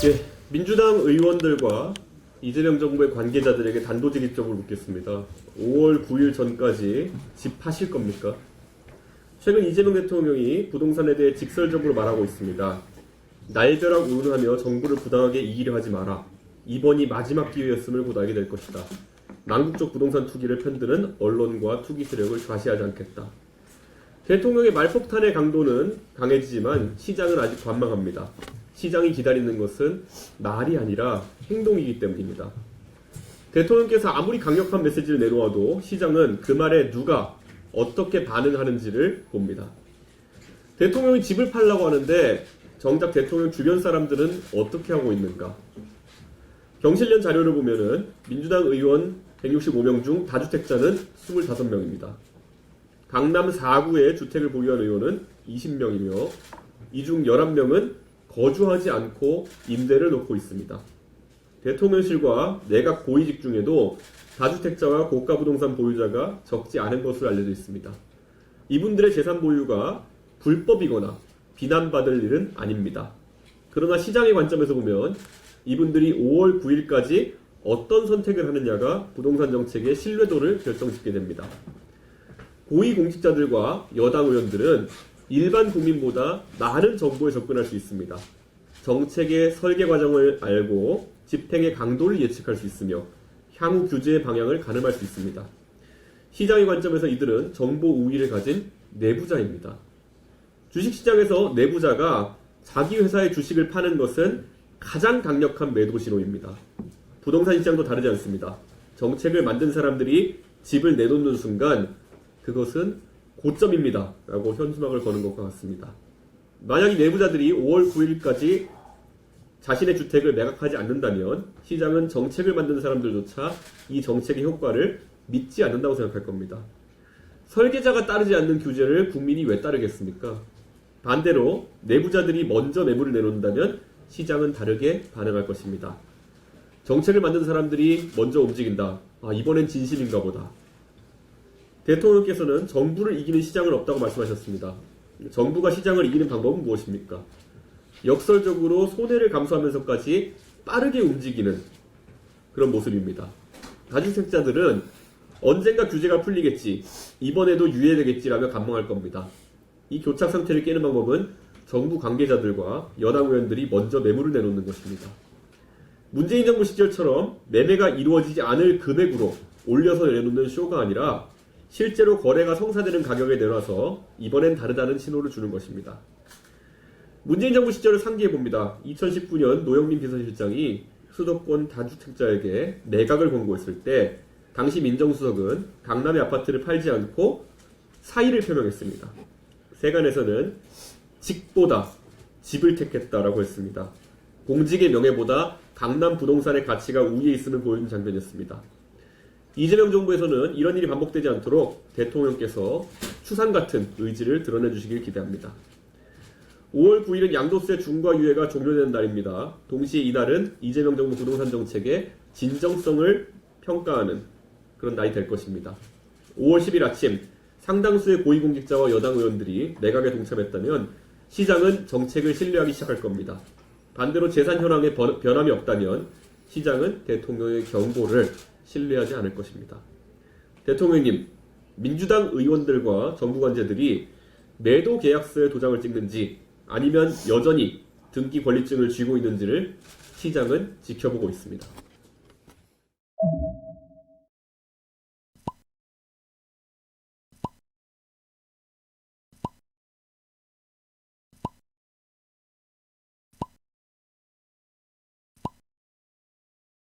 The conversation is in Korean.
예, 민주당 의원들과 이재명 정부의 관계자들에게 단도직입적으로 묻겠습니다. 5월 9일 전까지 집 파실 겁니까? 최근 이재명 대통령이 부동산에 대해 직설적으로 말하고 있습니다. 날벼락 운운하며 정부를 부당하게 이기려 하지 마라. 이번이 마지막 기회였음을 곧 알게 될 것이다. 망국적 부동산 투기를 편드는 언론과 투기 세력을 좌시하지 않겠다. 대통령의 말폭탄의 강도는 강해지지만 시장은 아직 관망합니다. 시장이 기다리는 것은 말이 아니라 행동이기 때문입니다. 대통령께서 아무리 강력한 메시지를 내놓아도 시장은 그 말에 누가 어떻게 반응하는지를 봅니다. 대통령이 집을 팔라고 하는데 정작 대통령 주변 사람들은 어떻게 하고 있는가? 경실련 자료를 보면은 민주당 의원 165명 중 다주택자는 25명입니다. 강남 4구에 주택을 보유한 의원은 20명이며 이 중 11명은 거주하지 않고 임대를 놓고 있습니다. 대통령실과 내각 고위직 중에도 다주택자와 고가 부동산 보유자가 적지 않은 것으로 알려져 있습니다. 이분들의 재산 보유가 불법이거나 비난받을 일은 아닙니다. 그러나 시장의 관점에서 보면 이분들이 5월 9일까지 어떤 선택을 하느냐가 부동산 정책의 신뢰도를 결정짓게 됩니다. 고위공직자들과 여당 의원들은 일반 국민보다 많은 정보에 접근할 수 있습니다. 정책의 설계 과정을 알고 집행의 강도를 예측할 수 있으며 향후 규제의 방향을 가늠할 수 있습니다. 시장의 관점에서 이들은 정보 우위를 가진 내부자입니다. 주식시장에서 내부자가 자기 회사의 주식을 파는 것은 가장 강력한 매도 신호입니다. 부동산 시장도 다르지 않습니다. 정책을 만든 사람들이 집을 내놓는 순간 그것은 고점입니다. 라고 현수막을 거는 것과 같습니다. 만약 이 내부자들이 5월 9일까지 자신의 주택을 매각하지 않는다면 시장은 정책을 만든 사람들조차 이 정책의 효과를 믿지 않는다고 생각할 겁니다. 설계자가 따르지 않는 규제를 국민이 왜 따르겠습니까? 반대로 내부자들이 먼저 매물을 내놓는다면 시장은 다르게 반응할 것입니다. 정책을 만든 사람들이 먼저 움직인다. 이번엔 진심인가 보다. 대통령께서는 정부를 이기는 시장은 없다고 말씀하셨습니다. 정부가 시장을 이기는 방법은 무엇입니까? 역설적으로 손해를 감수하면서까지 빠르게 움직이는 그런 모습입니다. 다주택자들은 언젠가 규제가 풀리겠지, 이번에도 유예되겠지라며 관망할 겁니다. 이 교착 상태를 깨는 방법은 정부 관계자들과 여당 의원들이 먼저 매물을 내놓는 것입니다. 문재인 정부 시절처럼 매매가 이루어지지 않을 금액으로 올려서 내놓는 쇼가 아니라 실제로 거래가 성사되는 가격에 내놔서 이번엔 다르다는 신호를 주는 것입니다. 문재인 정부 시절을 상기해봅니다. 2019년 노영민 비서실장이 수도권 다주택자에게 매각을 권고했을 때 당시 민정수석은 강남의 아파트를 팔지 않고 사의를 표명했습니다. 세간에서는 직보다 집을 택했다라고 했습니다. 공직의 명예보다 강남 부동산의 가치가 우위에 있음을 보여준 장면이었습니다. 이재명 정부에서는 이런 일이 반복되지 않도록 대통령께서 추상 같은 의지를 드러내주시길 기대합니다. 5월 9일은 양도세 중과 유예가 종료되는 날입니다. 동시에 이날은 이재명 정부 부동산 정책의 진정성을 평가하는 그런 날이 될 것입니다. 5월 10일 아침 상당수의 고위공직자와 여당 의원들이 매각에 동참했다면 시장은 정책을 신뢰하기 시작할 겁니다. 반대로 재산 현황에 변함이 없다면 시장은 대통령의 경고를 신뢰하지 않을 것입니다. 대통령님, 민주당 의원들과 정부 관계자들이 매도 계약서에 도장을 찍는지 아니면 여전히 등기 권리증을 쥐고 있는지를 시장은 지켜보고 있습니다.